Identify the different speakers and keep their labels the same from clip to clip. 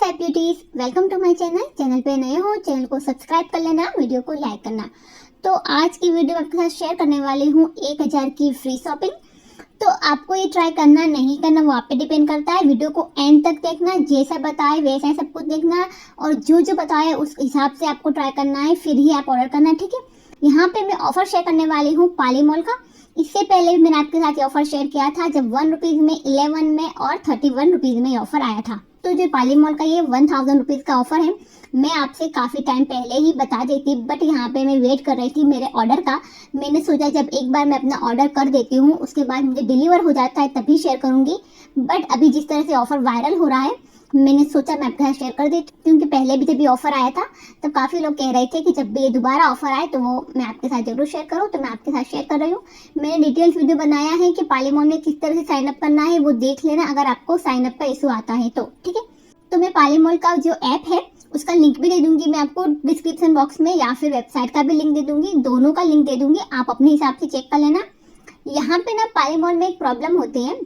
Speaker 1: Hi beauties, welcome to my channel पे नए हो चैनल को सब्सक्राइब कर लेना, वीडियो को लाइक करना। तो आज की वीडियो आपके साथ शेयर करने वाली हूँ 1000 की फ्री शॉपिंग। तो आपको ये ट्राई करना नहीं करना वो आप पे डिपेंड करता है। वीडियो को एंड तक देखना, जैसा बताए वैसा ही सब कुछ देखना और जो जो बताए उस हिसाब से आपको ट्राई करना है, फिर ही आप ऑर्डर करना, ठीक है। यहाँ पे मैं ऑफर शेयर करने वाली हूँ पाली मॉल का। इससे पहले भी मैंने आपके साथ ये ऑफर शेयर किया था जब 1 रुपीज में, 11 में और 31 रुपीज में ये ऑफर आया था। तो जो पाली मॉल का ये 1000 रुपीज का ऑफर है, मैं आपसे काफी टाइम पहले ही बता देती, बट यहाँ पे मैं वेट कर रही थी मेरे ऑर्डर का। मैंने सोचा जब एक बार मैं अपना ऑर्डर कर देती हूँ उसके बाद मुझे डिलीवर हो जाता है तभी शेयर करूंगी। बट अभी जिस तरह से ऑफर वायरल हो रहा है मैंने सोचा मैं आपके साथ शेयर कर देती, क्योंकि पहले भी जब ये ऑफर आया था तब काफी लोग कह रहे थे कि जब भी ये दोबारा ऑफर आए तो वो मैं आपके साथ जरूर शेयर करूँ, तो मैं आपके साथ शेयर कर रही हूँ। मैंने डिटेल्स वीडियो बनाया है कि पाली मॉल में किस तरह से साइन अप करना है, वो देख लेना अगर आपको साइन अप का इशू आता है तो, ठीक है। तो मैं पाली मॉल का जो ऐप है उसका लिंक भी दे दूंगी मैं आपको डिस्क्रिप्शन बॉक्स में, या फिर वेबसाइट का भी लिंक दे दूंगी, दोनों का लिंक दे दूंगी, आप अपने हिसाब से चेक कर लेना। यहाँ पे ना पाली मॉल में एक प्रॉब्लम होती है,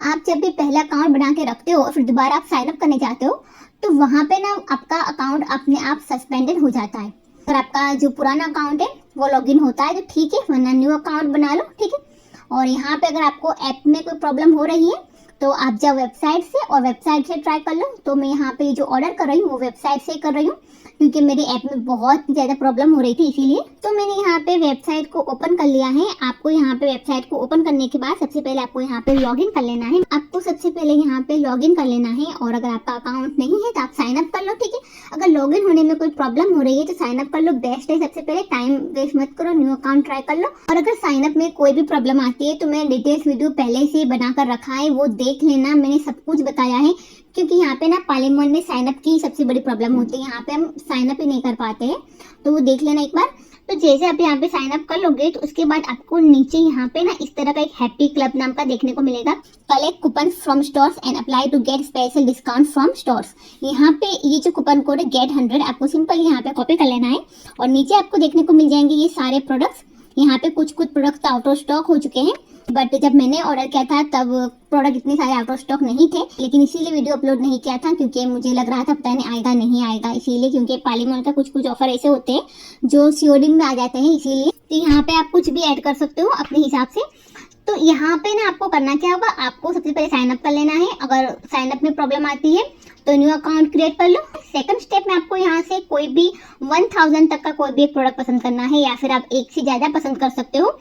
Speaker 1: आप जब भी पहला अकाउंट बना के रखते हो और फिर दोबारा आप साइन अप करने जाते हो तो वहाँ पे ना आपका अकाउंट अपने आप सस्पेंडेड हो जाता है। अगर आपका जो पुराना अकाउंट है वो लॉगिन होता है तो ठीक है, वरना न्यू अकाउंट बना लो, ठीक है। और यहाँ पे अगर आपको ऐप में कोई प्रॉब्लम हो रही है तो आप जाओ वेबसाइट से और वेबसाइट से ट्राई कर लो। तो मैं यहाँ पे जो ऑर्डर कर रही हूँ वो वेबसाइट से कर रही हूँ, क्योंकि मेरे ऐप में बहुत ज़्यादा प्रॉब्लम हो रही थी, इसीलिए। तो मैंने यहाँ पे वेबसाइट को ओपन कर लिया है। आपको यहाँ पे वेबसाइट को ओपन करने के बाद सबसे पहले आपको यहाँ पे लॉगिन कर लेना है। आपको सबसे पहले यहाँ पे लॉगिन कर लेना है, और अगर आपका अकाउंट नहीं है तो आप साइन अप कर लो, ठीक है। अगर लॉगिन होने में कोई प्रॉब्लम हो रही है तो साइन अप कर लो, बेस्ट है। सबसे पहले टाइम वेस्ट मत करो, न्यू अकाउंट ट्राई कर लो। और अगर साइन अप में कोई भी प्रॉब्लम आती है तो मैंने डिटेल्स वीडियो पहले से बनाकर रखा है, वो देख लेना, मैंने सब कुछ बताया है। क्योंकि यहाँ पे ना पाली मॉल में साइन अप की सबसे बड़ी प्रॉब्लम होती है, यहाँ पे हम साइन अप ही नहीं कर पाते हैं, तो वो देख लेना एक बार। तो जैसे आप यहाँ पे साइन अप कर लोगे तो उसके बाद आपको नीचे यहाँ पे ना इस तरह का एक हैप्पी क्लब नाम का देखने को मिलेगा। Collect coupon from stores and apply to get special discount from stores. यहाँ पे ये जो कूपन कोड है गेट 100 आपको सिंपल यहाँ पे कॉपी कर लेना है, और नीचे आपको देखने को मिल जाएंगे ये सारे प्रोडक्ट्स। यहाँ पे कुछ प्रोडक्ट्स आउट ऑफ स्टॉक हो चुके हैं, बट जब मैंने ऑर्डर किया था तब प्रोडक्ट इतने सारे आउट ऑफ स्टॉक नहीं थे, लेकिन इसीलिए वीडियो अपलोड नहीं किया था क्योंकि मुझे लग रहा था पता नहीं आएगा नहीं आएगा, इसीलिए। क्योंकि पाली मॉल का कुछ ऑफर ऐसे होते हैं जो सीओडी में आ जाते हैं, इसीलिए। तो यहाँ पे आप कुछ भी ऐड कर सकते हो अपने हिसाब से। तो यहाँ पे ना आपको करना क्या होगा, आपको सबसे पहले साइन अप कर लेना है। अगर साइन अप में प्रॉब्लम आती है तो न्यू अकाउंट क्रिएट कर लो। सेकंड स्टेप में आपको यहाँ से कोई भी 1000 तक का कोई भी एक प्रोडक्ट पसंद करना है, या फिर आप एक से ज़्यादा पसंद कर सकते हो।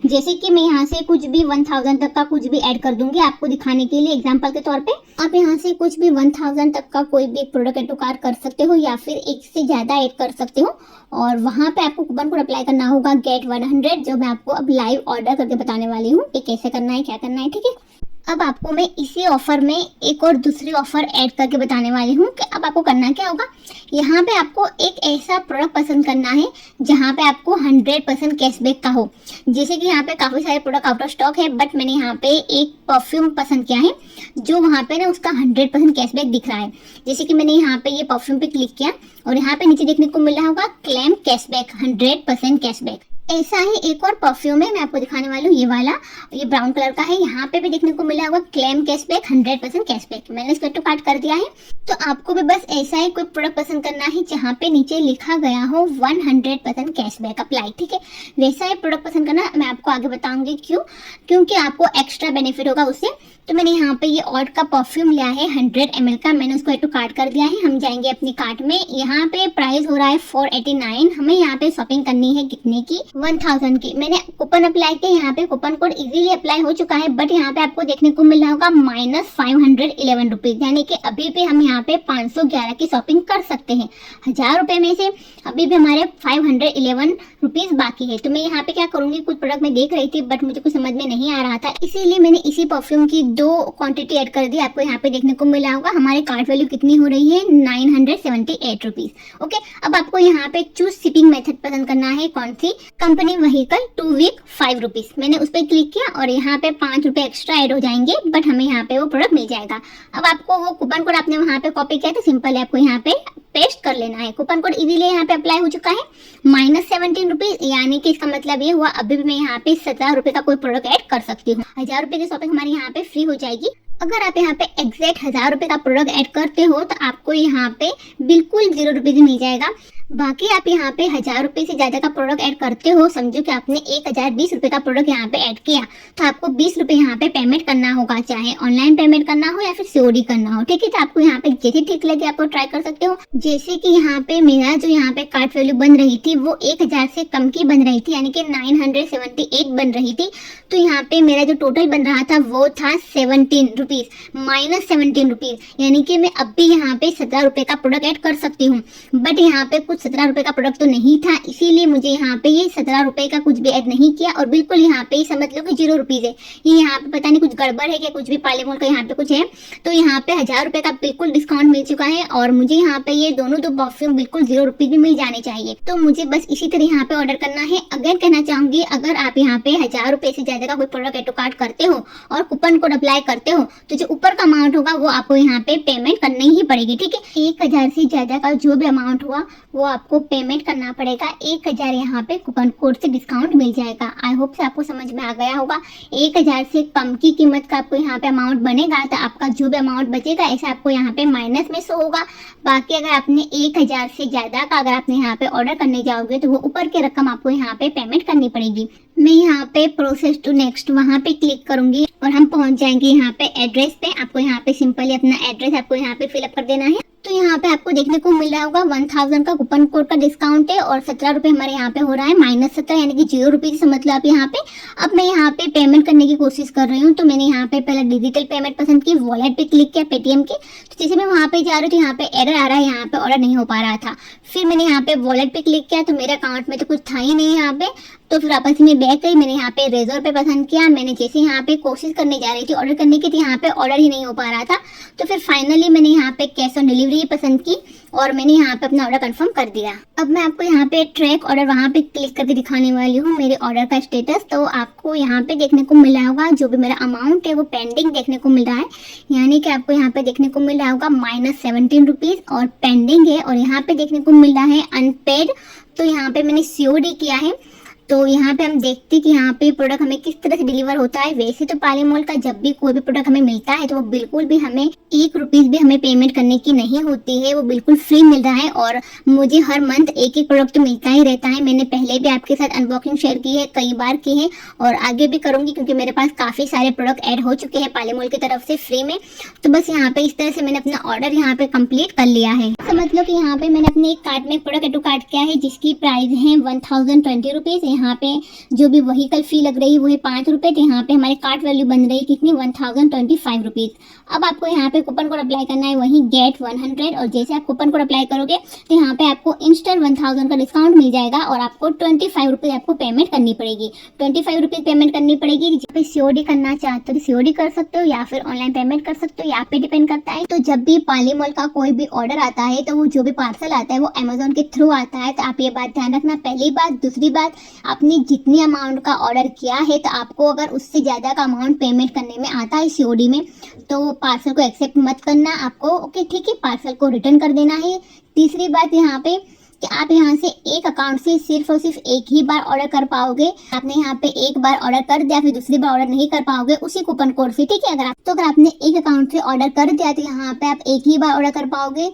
Speaker 1: जैसे कि मैं यहाँ से कुछ भी 1000 तक का कुछ भी ऐड कर दूंगी आपको दिखाने के लिए, एग्जाम्पल के तौर पे। आप यहाँ से कुछ भी 1000 तक का कोई भी एक प्रोडक्ट ऐड टू कार्ट कर सकते हो, या फिर एक से ज़्यादा ऐड कर सकते हो। और वहाँ पे आपको कूपन कोड अप्लाई करना होगा गेट 100, जो मैं आपको अब लाइव ऑर्डर करके बताने वाली हूँ कि कैसे करना है, क्या करना है, ठीक है। अब आपको मैं इसी ऑफर में एक और दूसरी ऑफर ऐड करके बताने वाली हूँ कि अब आपको करना क्या होगा। यहाँ पे आपको एक ऐसा प्रोडक्ट पसंद करना है जहाँ पे आपको 100% कैशबैक का हो। जैसे कि यहाँ पे काफ़ी सारे प्रोडक्ट आउट ऑफ स्टॉक है, बट मैंने यहाँ पे एक परफ्यूम पसंद किया है जो वहाँ पे ना उसका 100% कैशबैक दिख रहा है। जैसे कि मैंने यहाँ पे ये परफ्यूम पे क्लिक किया और यहाँ पे नीचे देखने को मिल रहा होगा क्लेम कैशबैक, 100% कैशबैक। ऐसा ही एक और परफ्यूम है, मैं आपको दिखाने वाली हूँ, ये वाला, ये ब्राउन कलर का है। यहाँ पे भी देखने को मिला होगा क्लेम कैशबैक, 100% कैशबैक। मैंने इसको टू कार्ट कर दिया है। तो आपको भी बस ऐसा ही कोई प्रोडक्ट पसंद करना है जहाँ पे नीचे लिखा गया हो 100% कैशबैक अप्लाई, ठीक है। वैसा ही प्रोडक्ट पसंद करना, मैं आपको आगे बताऊंगी क्यों, क्योंकि आपको एक्स्ट्रा बेनिफिट होगा उससे। तो मैंने यहाँ पे ये ऑड का परफ्यूम लिया है 100 ml का, मैंने उसको टू कार्ट कर दिया है। हम जाएंगे अपनी कार्ट में। यहाँ पे प्राइस हो रहा है 489। हमें यहाँ पे शॉपिंग करनी है कितने की, 1000 की। मैंने कूपन अप्लाई किया, यहाँ पे कूपन कोड इजीली अप्लाई हो चुका है, बट यहाँ पे आपको देखने को मिल रहा होगा -511 रुपीज, यानी कि अभी भी हम यहाँ पे 511 की शॉपिंग कर सकते हैं। 1000 रुपए में से अभी भी हमारे 511 रुपीज बाकी है। तो मैं यहाँ पे क्या करूंगी, कुछ प्रोडक्ट मैं देख रही थी बट मुझे कुछ समझ में नहीं आ रहा था, इसीलिए मैंने इसी परफ्यूम की 2 क्वांटिटी ऐड कर दी। आपको यहाँ पे देखने को मिला होगा हमारे कार्ट वैल्यू कितनी हो रही है, 978 रुपीज। ओके, अब आपको यहाँ पे चूज शिपिंग मेथड पसंद करना है, कौन सी कंपनी व्हीकल 2 वीक 5 रुपीज। मैंने उस पर क्लिक किया और यहाँ पे 5 रुपए एक्स्ट्रा ऐड हो जाएंगे, बट हमें यहाँ पे वो प्रोडक्ट मिल जाएगा। अब आपको वो कूपन कोड आपने वहाँ पे कॉपी किया तो सिंपल है आपको यहाँ पे पेस्ट कर लेना है। कूपन कोड इजीली यहाँ पे अप्लाई हो चुका है, -17 रुपीज, यानी कि इसका मतलब ये हुआ अभी भी मैं यहाँ पे 17 रुपए का कोई प्रोडक्ट ऐड कर सकती हूँ। 1000 रुपए की शॉपिंग हमारी यहाँ पे फ्री हो जाएगी। अगर आप यहाँ पे एग्जैक्ट 1000 रुपये का प्रोडक्ट ऐड करते हो तो आपको यहाँ पे बिल्कुल 0 रुपीज मिल जाएगा। बाकी आप यहाँ पे 1000 रुपये से ज्यादा का प्रोडक्ट ऐड करते हो, समझो कि आपने 1020 रुपये का प्रोडक्ट यहाँ पे ऐड किया, तो आपको 20 रुपये यहाँ पे पेमेंट करना होगा, चाहे ऑनलाइन पेमेंट करना हो या फिर सीओडी करना हो। ठीक है, तो आपको यहाँ पे जैसे ठीक लगे आपको ट्राई कर सकते हो। जैसे कि यहाँ पे मेरा जो यहाँ पे कार्ट वैल्यू बन रही थी वो 1000 से कम की बन रही थी, यानी कि 978 बन रही थी। तो यहाँ पे मेरा जो टोटल बन रहा था वो था 17 रुपीज, -17 रुपीज, यानी कि मैं अब भी यहाँ पे 17 रुपये का प्रोडक्ट ऐड कर सकती हूँ। बट यहाँ पे कुछ 17 रुपये का प्रोडक्ट तो नहीं था, इसीलिए मुझे यहाँ पे ये 17 रुपये का कुछ भी ऐड नहीं किया और बिल्कुल यहाँ पे समझ लो कि 0 रुपीज है। ये यहाँ पे पता नहीं कुछ गड़बड़ है क्या, कुछ भी पाले मोल का यहाँ पे कुछ है। तो यहाँ पे 1000 रुपये का बिल्कुल डिस्काउंट मिल चुका है और मुझे यहाँ पे ये दोनों दो परफ्यूम बिल्कुल 0 रुपीज भी मिल जाने चाहिए। तो मुझे बस इसी तरह यहाँ पे ऑर्डर करना है। अगर कहना चाहूंगी, अगर आप यहाँ पे 1000 रुपये से ज्यादा का कोई प्रोडक्ट ऐड टू कार्ट करते हो और कूपन कोड अप्लाई करते हो तो जो ऊपर का अमाउंट होगा वो आपको यहाँ पे पेमेंट करनी ही पड़ेगी। ठीक है, 1000 से ज्यादा का जो भी अमाउंट हुआ वो आपको पेमेंट करना पड़ेगा। 1000 यहाँ पे कूपन कोड से डिस्काउंट मिल जाएगा। आई होप से आपको समझ में आ गया होगा। 1000 से कम की कीमत का आपको यहाँ पे अमाउंट बनेगा तो आपका जो भी अमाउंट बचेगा ऐसा आपको यहाँ पे माइनस में शो होगा। बाकी अगर आपने 1000 से ज्यादा का अगर आपने यहाँ पे ऑर्डर करने जाओगे तो वो ऊपर की रकम आपको यहाँ पे पेमेंट करनी पड़ेगी। मैं यहाँ पे प्रोसेस टू नेक्स्ट वहाँ पे क्लिक करूंगी और हम पहुंच जाएंगे यहाँ पे एड्रेस पे। आपको यहाँ पे सिंपली अपना एड्रेस आपको यहाँ पे फिलअप कर देना है। तो यहाँ पे आपको देखने को मिल रहा होगा 1000 का कूपन कोड का डिस्काउंट है और 17 रुपये हमारे यहाँ पे हो रहा है, -17 यानी कि 0 रुपीज समझ लो आप यहाँ पे। अब मैं यहाँ पे पेमेंट करने की कोशिश कर रही हूँ, तो मैंने यहाँ पे पहले डिजिटल पेमेंट पसंद की, वॉलेट पे क्लिक किया पेटीएम के। तो जैसे मैं वहाँ पे जा रही हूँ तो यहाँ पे एरर आ रहा है, यहाँ पे ऑर्डर नहीं हो पा रहा था। फिर मैंने यहाँ पे वॉलेट पे क्लिक किया तो मेरे अकाउंट में तो कुछ था ही नहीं यहाँ पे। तो फिर वापस में बैक गई, मैंने यहाँ पे रेजर पे पसंद किया। मैंने जैसे यहाँ पे कोशिश करने जा रही थी ऑर्डर करने की, तो यहाँ पे ऑर्डर ही नहीं हो पा रहा था। तो फिर फाइनली मैंने यहाँ पे कैश ऑन डिलीवरी पसंद की और मैंने यहाँ पे अपना ऑर्डर कंफर्म कर दिया। अब मैं आपको यहाँ पे ट्रैक ऑर्डर वहाँ पे क्लिक करके दिखाने वाली हूँ मेरे ऑर्डर का स्टेटस। तो आपको यहाँ पे देखने को मिल रहा होगा जो भी मेरा अमाउंट है वो पेंडिंग देखने को मिल रहा है, यानी कि आपको यहाँ पे देखने को मिल रहा होगा -17 रुपीज और पेंडिंग है। और यहाँ पे देखने को मिल रहा है अनपेड। तो यहाँ पे मैंने सीओडी किया है। तो यहाँ पे हम देखते हैं कि यहाँ पे प्रोडक्ट हमें किस तरह से डिलीवर होता है। वैसे तो पाले मॉल का जब भी कोई भी प्रोडक्ट हमें मिलता है तो वो बिल्कुल भी हमें 1 रुपीज भी हमें पेमेंट करने की नहीं होती है, वो बिल्कुल फ्री मिल रहा है। और मुझे हर मंथ एक प्रोडक्ट तो मिलता ही रहता है। मैंने पहले भी आपके साथ अनबॉक्सिंग शेयर की है, कई बार की है और आगे भी करूंगी, क्योंकि मेरे पास काफी सारे प्रोडक्ट ऐड हो चुके हैं पाले मॉल की तरफ से फ्री में। तो बस यहाँ पे इस तरह से मैंने अपना ऑर्डर यहाँ पे कंप्लीट कर लिया है। समझ लो कि यहाँ पे मैंने अपने एक कार्ट में प्रोडक्ट ऐड टू कार्ट किया है जिसकी प्राइस है 1020 रुपीज। यहाँ पे जो भी व्हीकल फी लग रही है वो है 5 रुपये। तो यहाँ पे हमारे कार्ट वैल्यू बन रही है कितनी, 1025 रुपीज। अब आपको यहाँ पे कूपन कोड अप्लाई करना है, वही गेट 100। और जैसे आप कूपन कोड अप्लाई करोगे तो यहाँ पे आपको इंस्टेंट 1000 का डिस्काउंट मिल जाएगा और आपको 25 रुपीज आपको पेमेंट करनी पड़ेगी। 25 रुपीज पेमेंट करनी पड़ेगी। जब पे सीओडी करना चाहते हो तो सीओडी कर सकते हो या फिर ऑनलाइन पेमेंट कर सकते हो, यहाँ पे डिपेंड करता है। तो जब भी पाले मॉल का कोई भी ऑर्डर आता है तो वो जो भी पार्सल आता है वो अमेजोन के थ्रू आता है। तो आप ये बात ध्यान रखना, पहली बात। दूसरी बात, आपने जितनी अमाउंट का ऑर्डर किया है तो आपको अगर उससे ज़्यादा का अमाउंट पेमेंट करने में आता है सीओडी में तो पार्सल को एक्सेप्ट मत करना। आपको ओके ठीक है, पार्सल को रिटर्न कर देना है। तीसरी बात यहाँ पे कि आप यहाँ से एक अकाउंट से सिर्फ और सिर्फ एक ही बार ऑर्डर कर पाओगे। आपने यहाँ पे एक बार ऑर्डर कर दिया फिर दूसरी बार ऑर्डर नहीं कर पाओगे उसी कूपन कोड से, ठीक है। अगर आपने एक अकाउंट से ऑर्डर कर दिया तो यहाँ पे आप एक ही बार ऑर्डर कर पाओगे।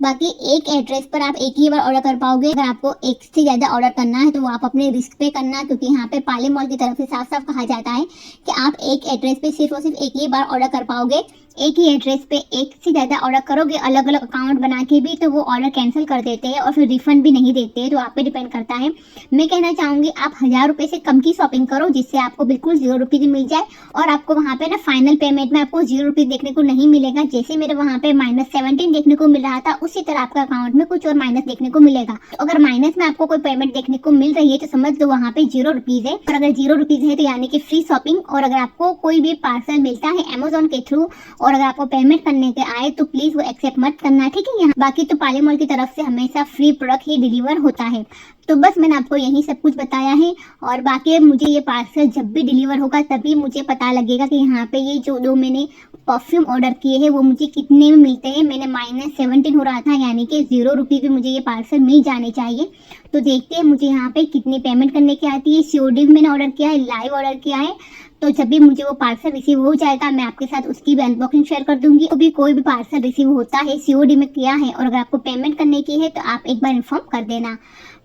Speaker 1: बाकी एक एड्रेस पर आप एक ही बार ऑर्डर कर पाओगे। अगर आपको एक से ज़्यादा ऑर्डर करना है तो वो आप अपने रिस्क पे करना, क्योंकि यहाँ पे पाले मॉल की तरफ से साफ साफ कहा जाता है कि आप एक एड्रेस पे सिर्फ और सिर्फ एक ही बार ऑर्डर कर पाओगे। एक ही एड्रेस पे एक से ज़्यादा ऑर्डर करोगे अलग अलग अकाउंट बना के भी तो वो ऑर्डर कैंसिल कर देते हैं और फिर रिफंड भी नहीं देते हैं। तो आप पे डिपेंड करता है। मैं कहना चाहूँगी आप 1000 रुपये से कम की शॉपिंग करो जिससे आपको बिल्कुल 0 रुपीज़ मिल जाए और आपको वहाँ पे ना फाइनल पेमेंट में आपको 0 रुपीज़ देखने को नहीं मिलेगा। जैसे मेरे वहाँ पे -17 देखने को मिल रहा था उसी तरह आपका अकाउंट में कुछ और माइनस देखने को मिलेगा। तो अगर माइनस में आपको कोई पेमेंट देखने को मिल रही है तो समझ लो वहाँ पे 0 रुपीज़ है। और अगर 0 रुपीज़ है तो यानी कि फ्री शॉपिंग। और अगर आपको कोई भी पार्सल मिलता है अमेजोन के थ्रू और अगर आपको पेमेंट करने के आए तो प्लीज वो एक्सेप्ट मत करना, ठीक है। यहाँ बाकी तो पाले मॉल की तरफ से हमेशा फ्री प्रोडक्ट ही डिलीवर होता है। तो बस मैंने आपको यही सब कुछ बताया है। और बाकी मुझे ये पार्सल जब भी डिलीवर होगा तभी मुझे पता लगेगा कि यहाँ पे ये जो दो मैंने परफ्यूम ऑर्डर किए हैं वो मुझे कितने में मिलते हैं। मैंने -17 हो रहा था, यानी कि 0 रुपये पे मुझे ये पार्सल मिल जाने चाहिए। तो देखते हैं मुझे यहाँ पे कितनी पेमेंट करने की आती है। COD भी मैंने ऑर्डर किया है, लाइव ऑर्डर किया है। तो जब भी मुझे वो पार्सल रिसीव हो जाएगा मैं आपके साथ उसकी भी अनबॉक्सिंग शेयर कर दूंगी। तो भी कोई भी पार्सल रिसीव होता है COD में किया है और अगर आपको पेमेंट करने की है तो आप एक बार इन्फॉर्म कर देना।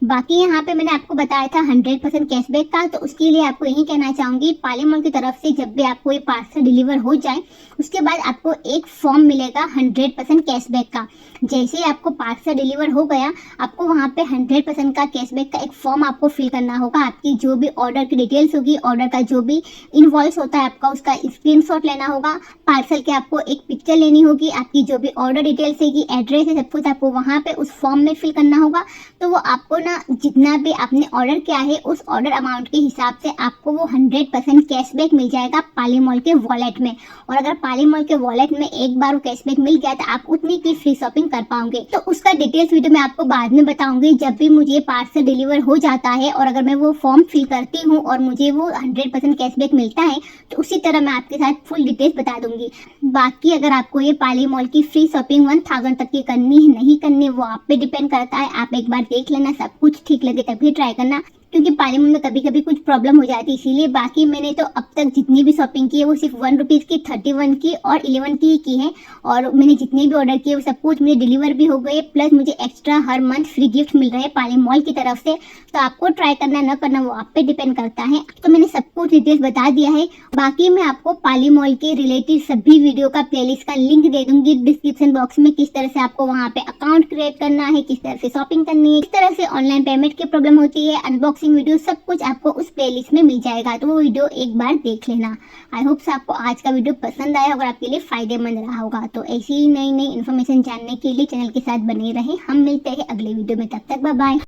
Speaker 1: बाकी यहाँ पे मैंने आपको बताया था 100% कैशबैक का, तो उसके लिए आपको यही कहना चाहूंगी, पाली मॉल की तरफ से जब भी आपको ये पार्सल डिलीवर हो जाए उसके बाद आपको एक फॉर्म मिलेगा 100% कैशबैक का। जैसे ही आपको पार्सल डिलीवर हो गया आपको वहाँ पे 100% का कैशबैक का एक फॉर्म आपको फिल करना होगा। आपकी जो भी ऑर्डर की डिटेल्स होगी, ऑर्डर का जो भी इनवॉइस होता है आपका उसका स्क्रीनशॉट लेना होगा, पार्सल के आपको एक पिक्चर लेनी होगी, आपकी जो भी ऑर्डर डिटेल्स है, एड्रेस है, सब कुछ आपको वहाँ पे उस फॉर्म में फिल करना होगा। तो वो आपको ना जितना भी आपने ऑर्डर किया है उस ऑर्डर अमाउंट के हिसाब से आपको वो 100% कैशबैक मिल जाएगा पाली मॉल के वॉलेट में। और अगर पाली मॉल के वॉलेट में एक बार वो कैशबैक मिल गया तो आप उतनी की फ्री शॉपिंग कर पाओगे। तो उसका डिटेल्स वीडियो मैं आपको बाद में बताऊंगी जब भी मुझे पार्सल डिलीवर हो जाता है और अगर मैं वो फॉर्म फिल करती हूँ और मुझे वो 100% कैशबैक मिलता है तो उसी तरह मैं आपके साथ फुल डिटेल्स बता दूंगी। बाकी अगर आपको ये पाली मॉल की फ्री शॉपिंग 1000 तक की करनी है नहीं करनी वो आप पे डिपेंड करता है। आप एक बार देख लेना, सब कुछ ठीक लगे तभी ट्राई करना, क्योंकि पाली मॉल में कभी कभी कुछ प्रॉब्लम हो जाती है इसीलिए। बाकी मैंने तो अब तक जितनी भी शॉपिंग की है वो सिर्फ 1 रुपीज़ की, 31 की और 11 की है। और मैंने जितने भी ऑर्डर किए वो सब कुछ मुझे डिलीवर भी हो गए, प्लस मुझे एक्स्ट्रा हर मंथ फ्री गिफ्ट मिल रहे हैं पाली मॉल की तरफ से। तो आपको ट्राई करना न करना वो आप पे डिपेंड करता है। तो मैंने सब कुछ डिटेल्स बता दिया है। बाकी मैं आपको पाली मॉल के रिलेटेड सभी वीडियो का प्लेलिस्ट का लिंक दे दूंगी डिस्क्रिप्शन बॉक्स में, किस तरह से आपको वहाँ पे अकाउंट क्रिएट करना है, किस तरह से शॉपिंग करनी है, किस तरह से ऑनलाइन पेमेंट की प्रॉब्लम होती है, अनबॉक्सिंग वीडियो सब कुछ आपको उस प्लेलिस्ट में मिल जाएगा। तो वो वीडियो एक बार देख लेना। आई होप से आपको आज का वीडियो पसंद आया होगा, आपके लिए फायदेमंद रहा होगा। तो ऐसी ही नई नई इन्फॉर्मेशन जानने के लिए चैनल के साथ बने रहें। हम मिलते हैं अगले वीडियो में, तब तक बाय बाय।